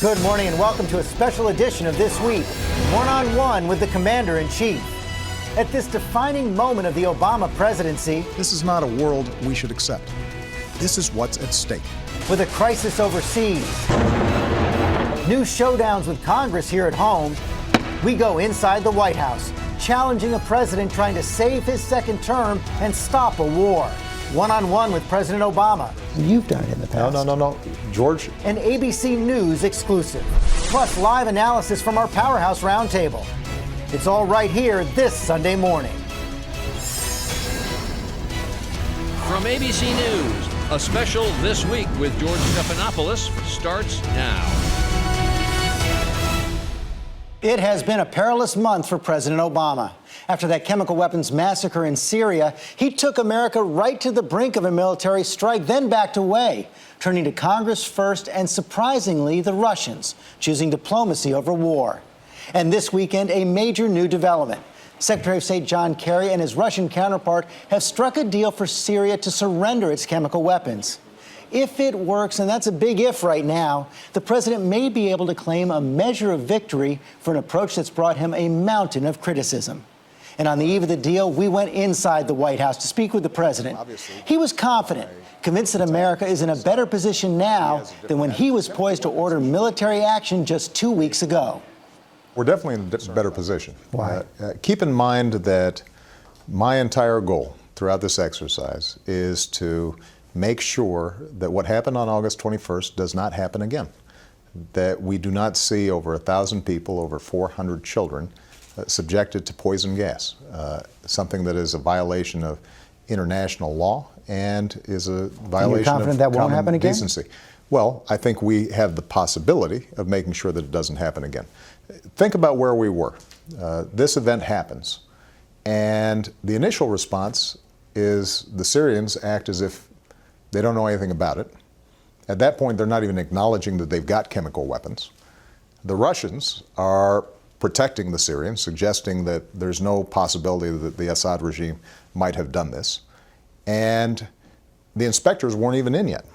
Good morning and welcome to a special edition of This Week, one-on-one with the Commander-in-Chief. At this defining moment of the Obama presidency, this is not a world we should accept. This is what's at stake. With a crisis overseas, new showdowns with Congress here at home, we go inside the White House, challenging a president trying to save his second term and stop a war. One-on-one with President Obama. You've done it in the past. No. George. An ABC News exclusive. Plus live analysis from our Powerhouse Roundtable. It's all right here this Sunday morning. From ABC News, a special This Week with George Stephanopoulos starts now. It has been a perilous month for President Obama. After that chemical weapons massacre in Syria, he took America right to the brink of a military strike, then backed away, turning to Congress first and, surprisingly, the Russians, choosing diplomacy over war. And this weekend, a major new development. Secretary of State John Kerry and his Russian counterpart have struck a deal for Syria to surrender its chemical weapons. If it works, and that's a big if right now, the president may be able to claim a measure of victory for an approach that's brought him a mountain of criticism. And on the eve of the deal, we went inside the White House to speak with the president. He was confident, convinced that America is in a better position now than when he was poised to order military action just 2 weeks ago. We're definitely in a better position. Why? Keep in mind that my entire goal throughout this exercise is to make sure that what happened on August 21st does not happen again. That we do not see over 1,000 people, over 400 children, subjected to poison gas, something that is a violation of international law and is a violation of that won't happen common again? decency. Well, I think we have the possibility of making sure that it doesn't happen again. Think about where we were. This event happens, and the initial response is the Syrians act as if they don't know anything about it. At that point, they're not even acknowledging that they've got chemical weapons. The Russians are protecting the Syrians, suggesting that there's no possibility that the Assad regime might have done this. And the inspectors weren't even in yet.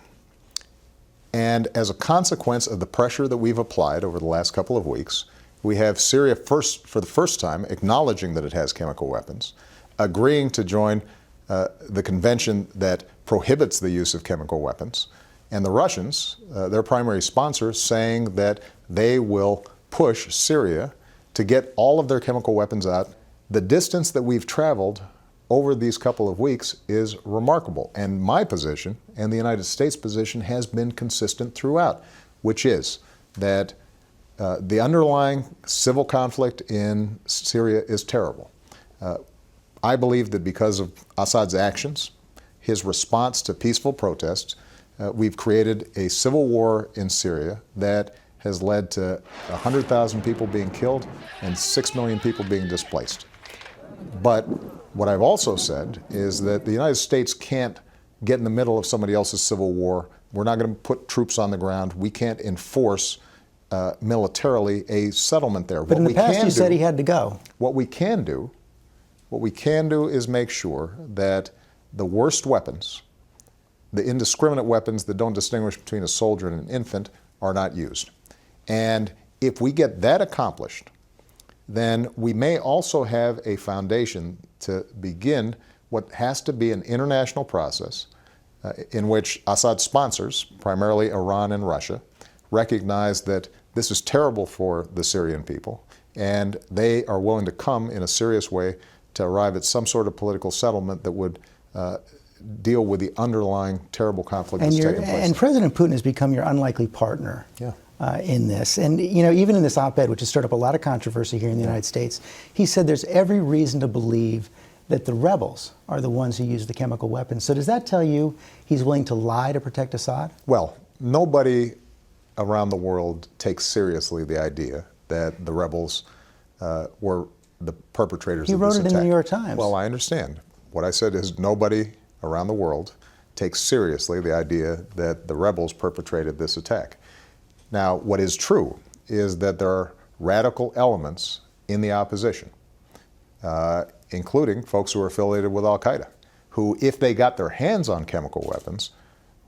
And as a consequence of the pressure that we've applied over the last couple of weeks, we have Syria for the first time acknowledging that it has chemical weapons, agreeing to join the convention that prohibits the use of chemical weapons, and the Russians, their primary sponsor, saying that they will push Syria to get all of their chemical weapons out. The distance that we've traveled over these couple of weeks is remarkable. And my position and the United States position has been consistent throughout, which is that the underlying civil conflict in Syria is terrible. I believe that because of Assad's actions, his response to peaceful protests, we've created a civil war in Syria that has led to 100,000 people being killed and 6 million people being displaced. But what I've also said is that the United States can't get in the middle of somebody else's civil war. We're not going to put troops on the ground. We can't enforce militarily a settlement there. But in the past, you said he had to go. What we can do is make sure that the worst weapons, the indiscriminate weapons that don't distinguish between a soldier and an infant, are not used. And if we get that accomplished, then we may also have a foundation to begin what has to be an international process in which Assad's sponsors, primarily Iran and Russia, recognize that this is terrible for the Syrian people, and they are willing to come in a serious way to arrive at some sort of political settlement that would deal with the underlying terrible conflict that's taking place. And President Putin has become your unlikely partner. Yeah. In this. And, you know, even in this op-ed, which has stirred up a lot of controversy here in the United States, he said there's every reason to believe that the rebels are the ones who use the chemical weapons. So does that tell you he's willing to lie to protect Assad? Well, nobody around the world takes seriously the idea that the rebels were the perpetrators of this attack. He wrote it in the New York Times. Well, I understand. What I said is nobody around the world takes seriously the idea that the rebels perpetrated this attack. Now, what is true is that there are radical elements in the opposition, including folks who are affiliated with al-Qaeda, who, if they got their hands on chemical weapons,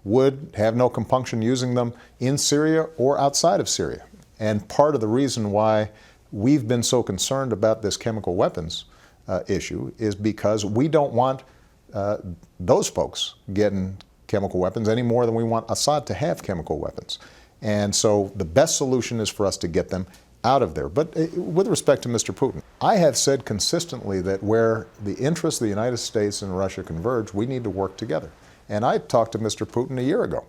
would have no compunction using them in Syria or outside of Syria. And part of the reason why we've been so concerned about this chemical weapons issue is because we don't want those folks getting chemical weapons any more than we want Assad to have chemical weapons. And so the best solution is for us to get them out of there. But with respect to Mr. Putin, I have said consistently that where the interests of the United States and Russia converge, we need to work together. And I talked to Mr. Putin a year ago,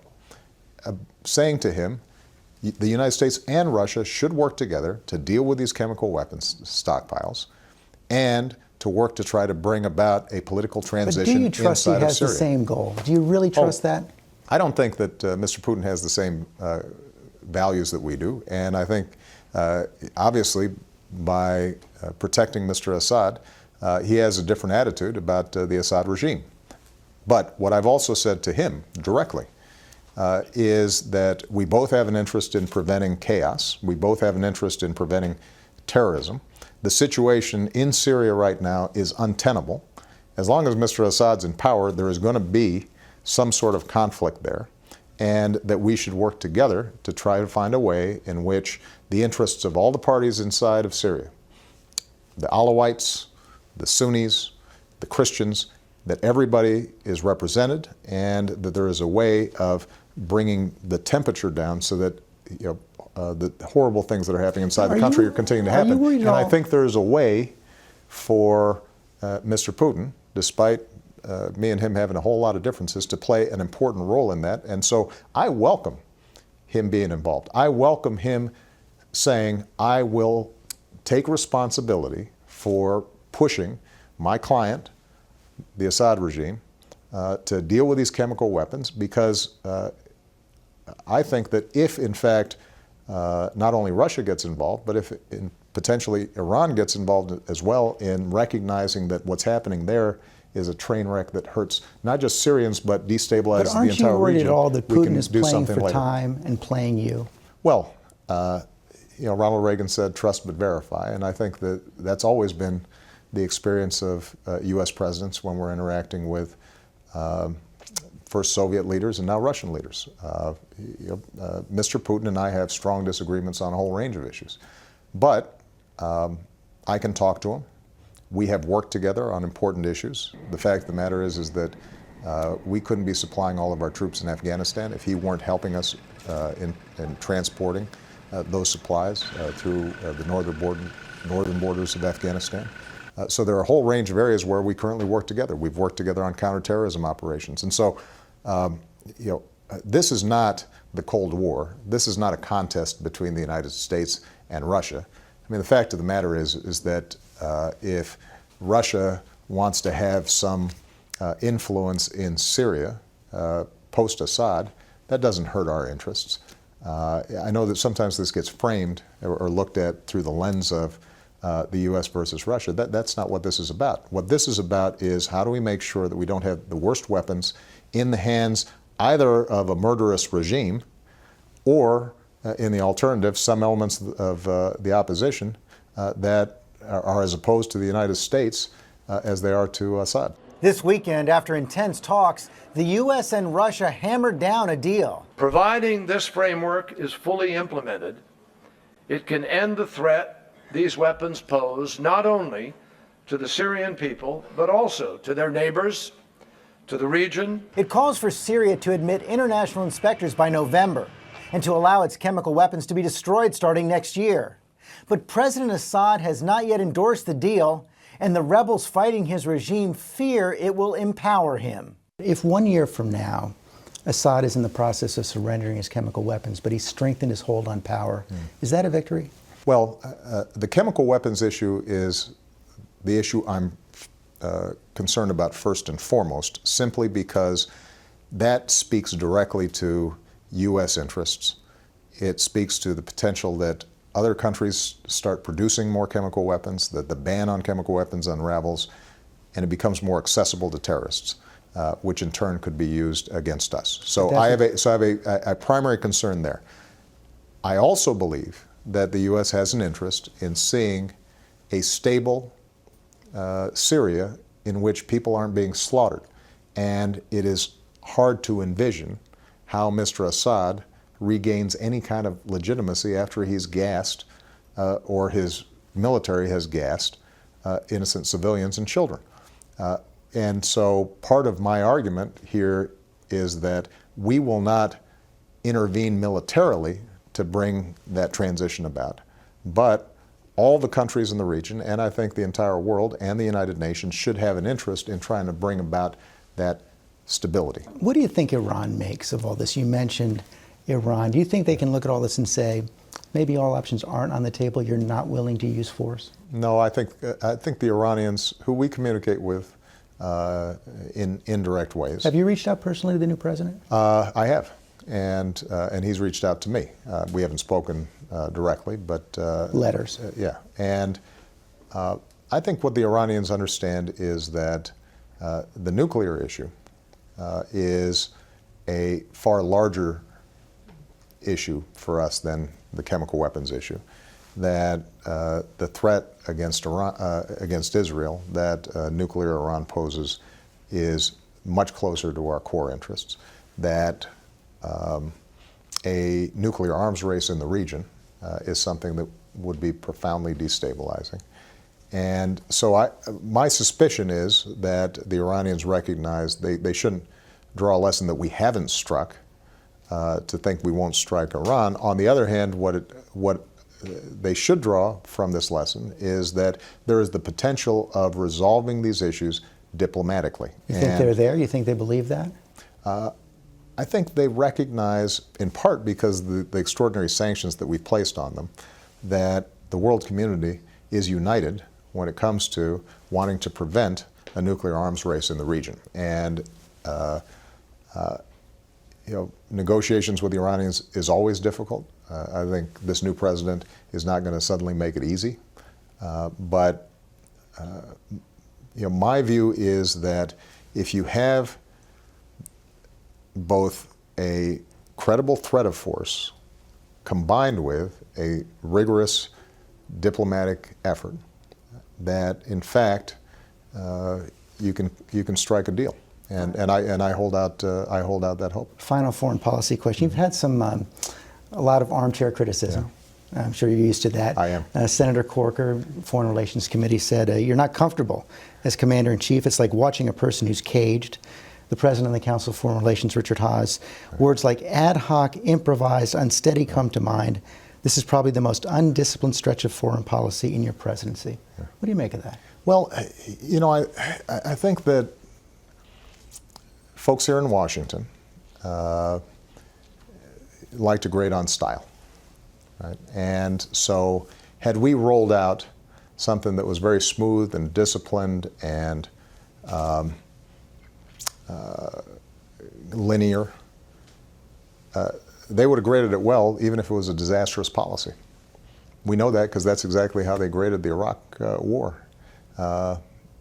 saying to him, the United States and Russia should work together to deal with these chemical weapons stockpiles and to work to try to bring about a political transition inside of Syria. But do you trust he has the same goal? Do you really trust that? I don't think that Mr. Putin has the same values that we do. And I think, obviously, by protecting Mr. Assad, he has a different attitude about the Assad regime. But what I've also said to him directly is that we both have an interest in preventing chaos. We both have an interest in preventing terrorism. The situation in Syria right now is untenable. As long as Mr. Assad's in power, there is going to be some sort of conflict there, and that we should work together to try to find a way in which the interests of all the parties inside of Syria, the Alawites, the Sunnis, the Christians, that everybody is represented, and that there is a way of bringing the temperature down so that the horrible things that are happening inside the country are continuing to happen. And I think there's a way for Mr. Putin, despite me and him having a whole lot of differences, to play an important role in that. And so I welcome him being involved. I welcome him saying, I will take responsibility for pushing my client, the Assad regime, to deal with these chemical weapons, because I think that if, in fact, not only Russia gets involved, but if potentially Iran gets involved as well in recognizing that what's happening there is a train wreck that hurts not just Syrians but destabilizes the entire region. Aren't you worried at all that Putin is playing for time and playing you? Well, Ronald Reagan said, "Trust but verify," and I think that that's always been the experience of U.S. presidents when we're interacting with first Soviet leaders and now Russian leaders. Mr. Putin and I have strong disagreements on a whole range of issues, but I can talk to him. We have worked together on important issues. The fact of the matter is that we couldn't be supplying all of our troops in Afghanistan if he weren't helping us in transporting those supplies through the northern borders of Afghanistan. So there are a whole range of areas where we currently work together. We've worked together on counterterrorism operations. And so, this is not the Cold War. This is not a contest between the United States and Russia. I mean, the fact of the matter is that if Russia wants to have some influence in Syria post-Assad, that doesn't hurt our interests. I know that sometimes this gets framed or looked at through the lens of the U.S. versus Russia. That's not what this is about. What this is about is how do we make sure that we don't have the worst weapons in the hands either of a murderous regime or, in the alternative, some elements of the opposition that are as opposed to the United States as they are to Assad. This weekend, after intense talks, the U.S. and Russia hammered down a deal. Providing this framework is fully implemented, it can end the threat these weapons pose not only to the Syrian people, but also to their neighbors, to the region. It calls for Syria to admit international inspectors by November and to allow its chemical weapons to be destroyed starting next year. But President Assad has not yet endorsed the deal, and the rebels fighting his regime fear it will empower him. If 1 year from now, Assad is in the process of surrendering his chemical weapons, but he's strengthened his hold on power, is that a victory? Well, the chemical weapons issue is the issue I'm concerned about first and foremost, simply because that speaks directly to U.S. interests. It speaks to the potential that other countries start producing more chemical weapons, that the ban on chemical weapons unravels, and it becomes more accessible to terrorists, which in turn could be used against us. So I have a primary concern there. I also believe that the U.S. has an interest in seeing a stable Syria in which people aren't being slaughtered. And it is hard to envision how Mr. Assad regains any kind of legitimacy after he's gassed or his military has gassed innocent civilians and children. And so part of my argument here is that we will not intervene militarily to bring that transition about. But all the countries in the region, and I think the entire world and the United Nations, should have an interest in trying to bring about that stability. What do you think Iran makes of all this? You mentioned Iran. Do you think they can look at all this and say, maybe all options aren't on the table, you're not willing to use force? No, I think the Iranians, who we communicate with in indirect ways. Have you reached out personally to the new president? I have, and he's reached out to me. We haven't spoken directly, but letters. Yeah, and I think what the Iranians understand is that the nuclear issue is a far larger issue for us than the chemical weapons issue. That the threat against Israel that nuclear Iran poses is much closer to our core interests. That a nuclear arms race in the region is something that would be profoundly destabilizing. And so my suspicion is that the Iranians recognize they shouldn't draw a lesson that we haven't struck to think we won't strike Iran. On the other hand, what they should draw from this lesson is that there is the potential of resolving these issues diplomatically. You think they're there? You think they believe that? I think they recognize, in part because of the extraordinary sanctions that we've placed on them, that the world community is united when it comes to wanting to prevent a nuclear arms race in the region. And negotiations with the Iranians is always difficult. I think this new president is not going to suddenly make it easy. But my view is that if you have both a credible threat of force combined with a rigorous diplomatic effort, that in fact you can strike a deal. And I hold out that hope. Final foreign policy question. You've had a lot of armchair criticism. Yeah. I'm sure you're used to that. I am. Senator Corker, Foreign Relations Committee, said you're not comfortable as commander-in-chief. It's like watching a person who's caged. The president of the Council of Foreign Relations, Richard Haass, words like ad hoc, improvised, unsteady come to mind. This is probably the most undisciplined stretch of foreign policy in your presidency. Yeah. What do you make of that? Well, I think that folks here in Washington like to grade on style, right? And so had we rolled out something that was very smooth and disciplined and linear, they would have graded it well even if it was a disastrous policy. We know that because that's exactly how they graded the Iraq war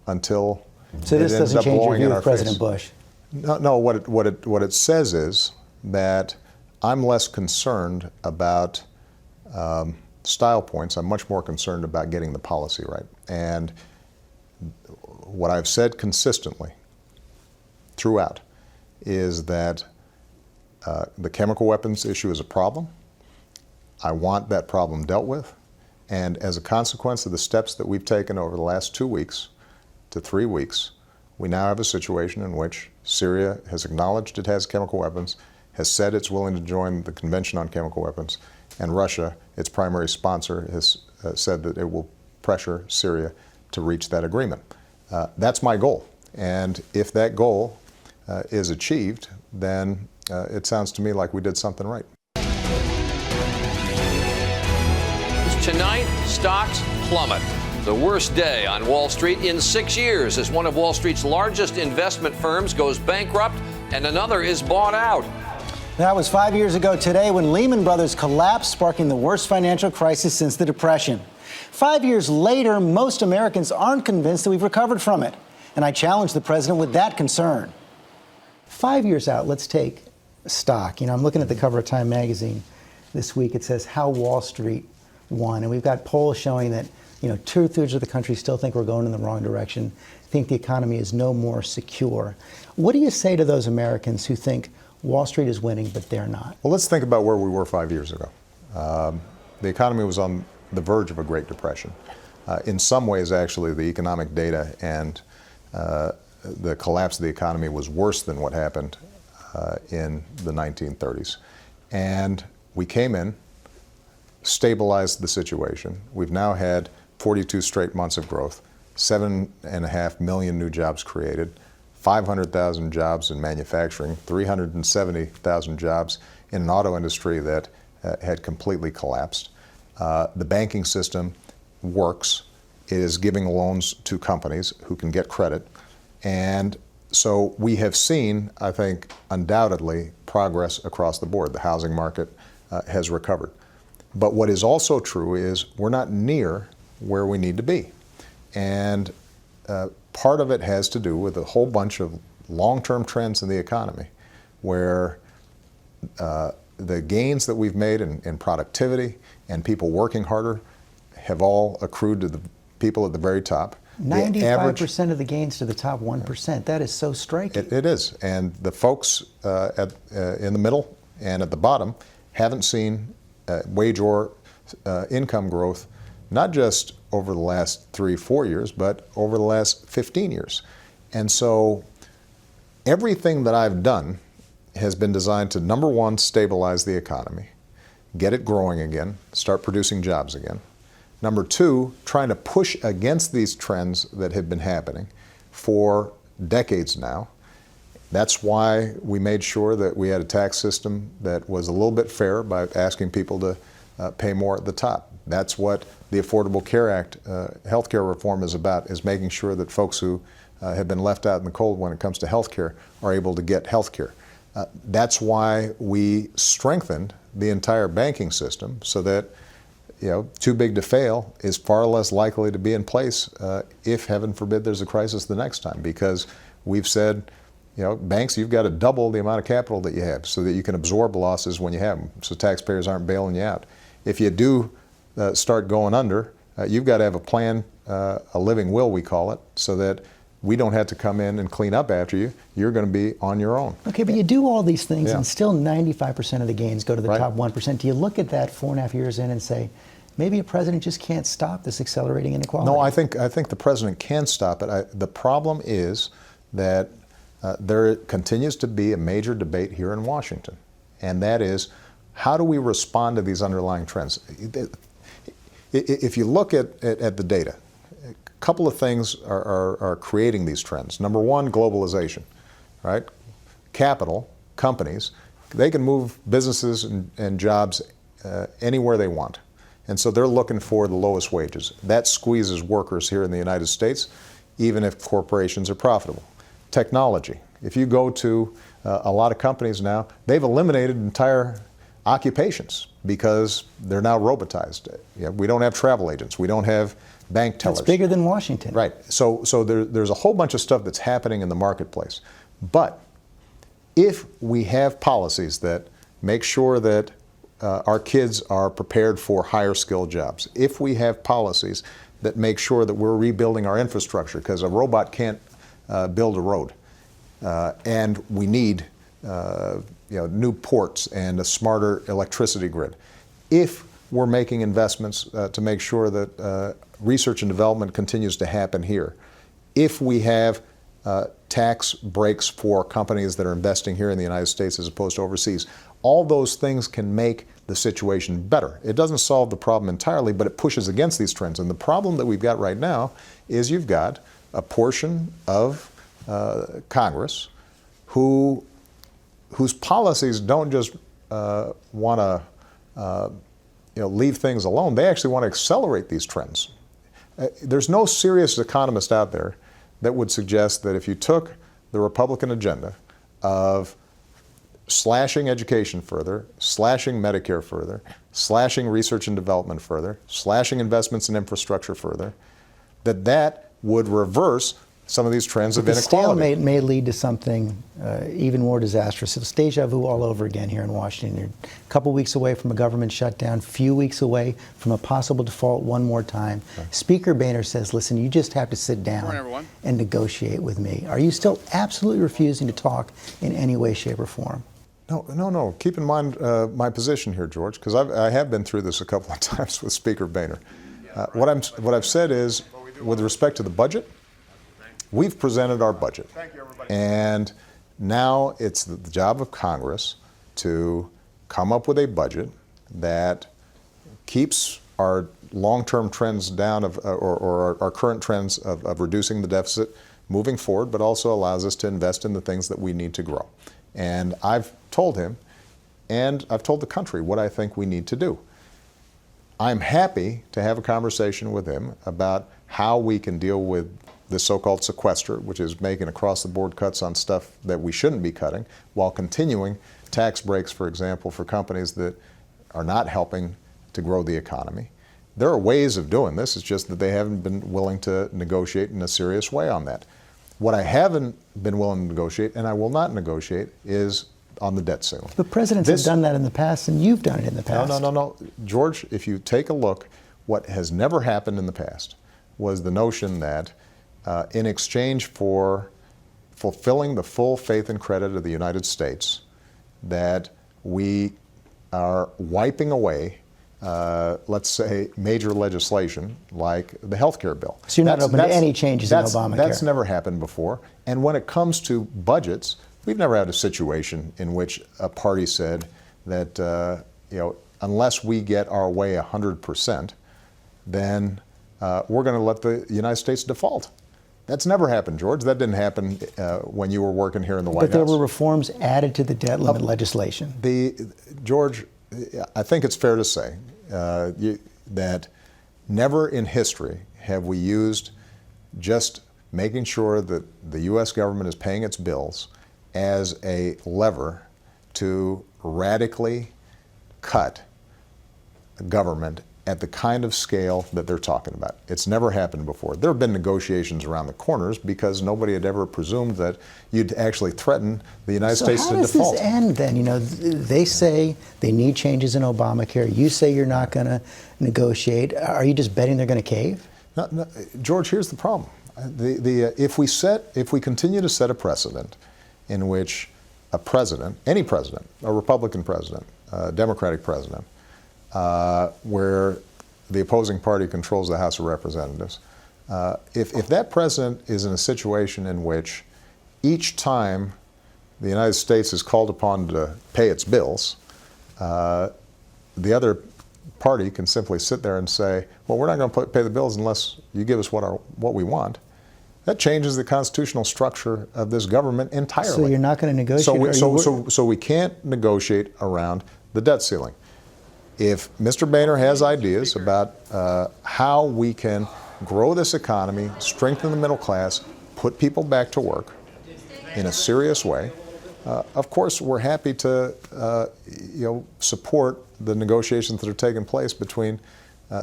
until so this doesn't change your view of President Bush? No, what it says is that I'm less concerned about style points. I'm much more concerned about getting the policy right. And what I've said consistently throughout is that the chemical weapons issue is a problem. I want that problem dealt with. And as a consequence of the steps that we've taken over the last 2 weeks to 3 weeks, we now have a situation in which Syria has acknowledged it has chemical weapons, has said it's willing to join the Convention on Chemical Weapons, and Russia, its primary sponsor, has said that it will pressure Syria to reach that agreement. That's my goal. And if that goal is achieved, then it sounds to me like we did something right. Tonight, stocks plummet. The worst day on Wall Street in 6 years as one of Wall Street's largest investment firms goes bankrupt and another is bought out. That was 5 years ago today when Lehman Brothers collapsed, sparking the worst financial crisis since the Depression. 5 years later, most Americans aren't convinced that we've recovered from it. And I challenge the president with that concern. 5 years out, let's take stock. I'm looking at the cover of Time magazine this week. It says how Wall Street won. And we've got polls showing that 2/3 of the country still think we're going in the wrong direction, think the economy is no more secure. What do you say to those Americans who think Wall Street is winning, but they're not. Well, let's think about where we were 5 years ago. The economy was on the verge of a Great Depression. In some ways, actually, the economic data and the collapse of the economy was worse than what happened in the 1930s. And we came in, stabilized the situation. We've now had 42 straight months of growth, 7.5 million new jobs created, 500,000 jobs in manufacturing, 370,000 jobs in an auto industry that had completely collapsed. The banking system works. It is giving loans to companies who can get credit. And so we have seen, I think, undoubtedly progress across the board. The housing market has recovered. But what is also true is we're not near where we need to be. And part of it has to do with a whole bunch of long-term trends in the economy where the gains that we've made in productivity and people working harder have all accrued to the people at the very top. 95% of the gains to the top 1%. That is so striking. It is. And the folks in the middle and at the bottom haven't seen wage or income growth, not just over the last 3-4 years, but over the last 15 years. And so everything that I've done has been designed to, number one, stabilize the economy, get it growing again, start producing jobs again. Number two, trying to push against these trends that have been happening for decades now. That's why we made sure that we had a tax system that was a little bit fair by asking people to pay more at the top. That's what the Affordable Care Act, healthcare reform is about, is making sure that folks who have been left out in the cold when it comes to healthcare are able to get healthcare. That's why we strengthened the entire banking system so that too big to fail is far less likely to be in place if, heaven forbid, there's a crisis the next time. Because we've said, banks, you've got to double the amount of capital that you have so that you can absorb losses when you have them, so taxpayers aren't bailing you out. If you do start going under, you've got to have a plan, a living will, we call it, so that we don't have to come in and clean up after you. You're going to be on your own. Okay, but you do all these things and still 95% of the gains go to the top 1%. Do you look at that 4.5 years in and say, maybe a president just can't stop this accelerating inequality? No, I think the president can stop it. The problem is that there continues to be a major debate here in Washington, and that is, how do we respond to these underlying trends? If you look at the data, a couple of things are creating these trends. Number one, globalization, right? Capital, companies, they can move businesses and jobs anywhere they want. And so they're looking for the lowest wages. That squeezes workers here in the United States, even if corporations are profitable. Technology. If you go to a lot of companies now, they've eliminated entire occupations because they're now robotized. We don't have travel agents. We don't have bank tellers. That's bigger than Washington. Right. So there's a whole bunch of stuff that's happening in the marketplace. But if we have policies that make sure that our kids are prepared for higher skilled jobs, if we have policies that make sure that we're rebuilding our infrastructure, because a robot can't build a road, and we need new ports and a smarter electricity grid. If we're making investments to make sure that research and development continues to happen here, if we have tax breaks for companies that are investing here in the United States as opposed to overseas, all those things can make the situation better. It doesn't solve the problem entirely, but it pushes against these trends. And the problem that we've got right now is you've got a portion of Congress whose policies don't just want to leave things alone. They actually want to accelerate these trends. There's no serious economist out there that would suggest that if you took the Republican agenda of slashing education further, slashing Medicare further, slashing research and development further, slashing investments in infrastructure further, that would reverse some of these trends of inequality. The stalemate may lead to something even more disastrous. It's deja vu all over again here in Washington. You're a couple weeks away from a government shutdown, few weeks away from a possible default one more time. Okay. Speaker Boehner says, listen, you just have to sit down and negotiate with me. Are you still absolutely refusing to talk in any way, shape, or form? No. Keep in mind my position here, George, because I have been through this a couple of times with Speaker Boehner. What I've said is, with respect to the budget, we've presented our budget, and now it's the job of Congress to come up with a budget that keeps our long-term trends down or our current trends of reducing the deficit moving forward, but also allows us to invest in the things that we need to grow. And I've told him, and I've told the country what I think we need to do. I'm happy to have a conversation with him about how we can deal with the so-called sequester, which is making across-the-board cuts on stuff that we shouldn't be cutting, while continuing tax breaks, for example, for companies that are not helping to grow the economy. There are ways of doing this. It's just that they haven't been willing to negotiate in a serious way on that. What I haven't been willing to negotiate, and I will not negotiate, is on the debt ceiling. But presidents have done that in the past, and you've done it in the past. No. George, if you take a look, what has never happened in the past was the notion that in exchange for fulfilling the full faith and credit of the United States, that we are wiping away, let's say, major legislation like the health care bill. So you're not open to any changes in Obamacare? That's never happened before. And when it comes to budgets, we've never had a situation in which a party said that, unless we get our way 100%, then we're going to let the United States default. That's never happened, George. That didn't happen when you were working here in the White House. But there were reforms added to the debt limit legislation. George, I think it's fair to say that never in history have we used just making sure that the U.S. government is paying its bills as a lever to radically cut government at the kind of scale that they're talking about. It's never happened before. There have been negotiations around the corners because nobody had ever presumed that you'd actually threaten the United States to default. So how does this end then? They say they need changes in Obamacare. You say you're not going to negotiate. Are you just betting they're going to cave? No, George, here's the problem. If we continue to set a precedent in which a president, any president, a Republican president, a Democratic president, where the opposing party controls the House of Representatives, if that president is in a situation in which each time the United States is called upon to pay its bills, the other party can simply sit there and say, well, we're not going to pay the bills unless you give us what we want. That changes the constitutional structure of this government entirely. So you're not going to negotiate? So we can't negotiate around the debt ceiling. If Mr. Boehner has ideas about how we can grow this economy, strengthen the middle class, put people back to work in a serious way, of course we're happy to support the negotiations that are taking place between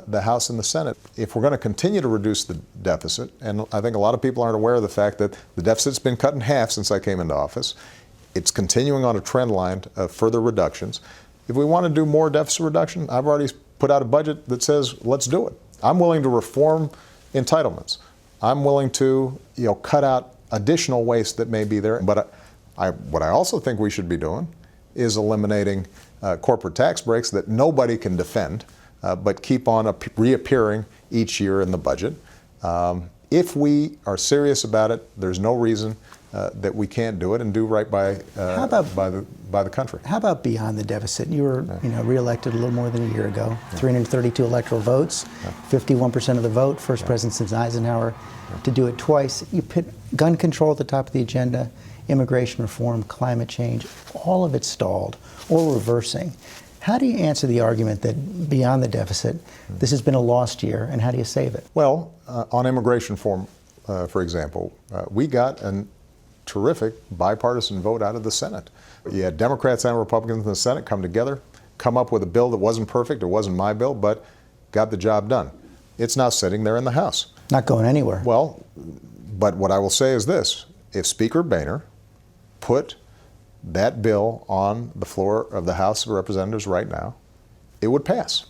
the House and the Senate. If we're going to continue to reduce the deficit, and I think a lot of people aren't aware of the fact that the deficit's been cut in half since I came into office, it's continuing on a trend line of further reductions. If we want to do more deficit reduction, I've already put out a budget that says, let's do it. I'm willing to reform entitlements. I'm willing to cut out additional waste that may be there. But what I also think we should be doing is eliminating corporate tax breaks that nobody can defend, but keep on reappearing each year in the budget. If we are serious about it, there's no reason that we can't do it and do right by the country. How about beyond the deficit? You were reelected a little more than a year ago. 332 electoral votes, 51% of the vote. First president since Eisenhower to do it twice. You put gun control at the top of the agenda, immigration reform, climate change. All of it stalled or reversing. How do you answer the argument that beyond the deficit, this has been a lost year, and how do you save it? Well, on immigration reform, for example, we got a terrific bipartisan vote out of the Senate. You had Democrats and Republicans in the Senate come together, come up with a bill that wasn't perfect, it wasn't my bill, but got the job done. It's now sitting there in the House. Not going anywhere. Well, but what I will say is this. If Speaker Boehner put that bill on the floor of the House of Representatives right now, it would pass.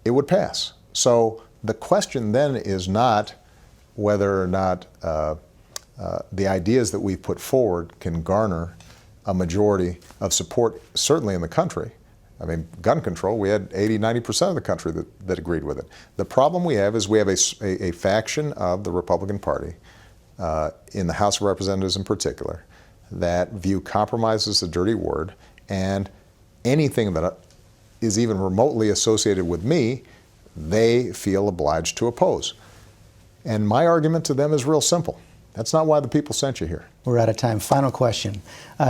It would pass. So the question then is not whether or not the ideas that we've put forward can garner a majority of support, certainly in the country. I mean, gun control, we had 80–90% of the country that agreed with it. The problem we have is we have a faction of the Republican Party, in the House of Representatives in particular, that view compromise as a dirty word, and anything that is even remotely associated with me, they feel obliged to oppose. And my argument to them is real simple. That's not why the people sent you here. We're out of time. Final question.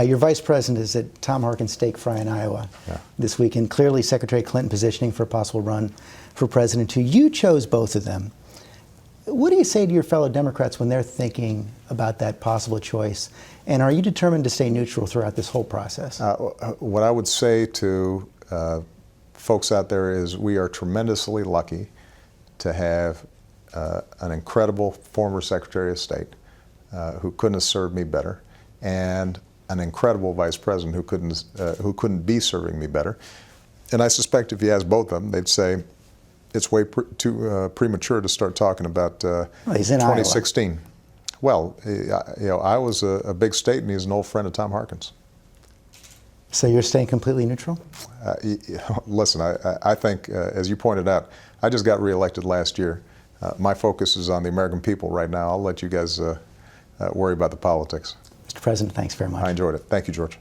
Your vice president is at Tom Harkin's steak fry in Iowa this weekend. Clearly, Secretary Clinton positioning for a possible run for president too. You chose both of them. What do you say to your fellow Democrats when they're thinking about that possible choice? And are you determined to stay neutral throughout this whole process? What I would say to folks out there is we are tremendously lucky to have an incredible former Secretary of State who couldn't have served me better, and an incredible Vice President who couldn't be serving me better. And I suspect if you ask both of them, they'd say it's way too premature to start talking about he's in 2016. Iowa. Well, Iowa's a big state, and he's an old friend of Tom Harkin's. So you're staying completely neutral? Listen, I think, as you pointed out, I just got reelected last year. My focus is on the American people right now. I'll let you guys worry about the politics. Mr. President, thanks very much. I enjoyed it. Thank you, George.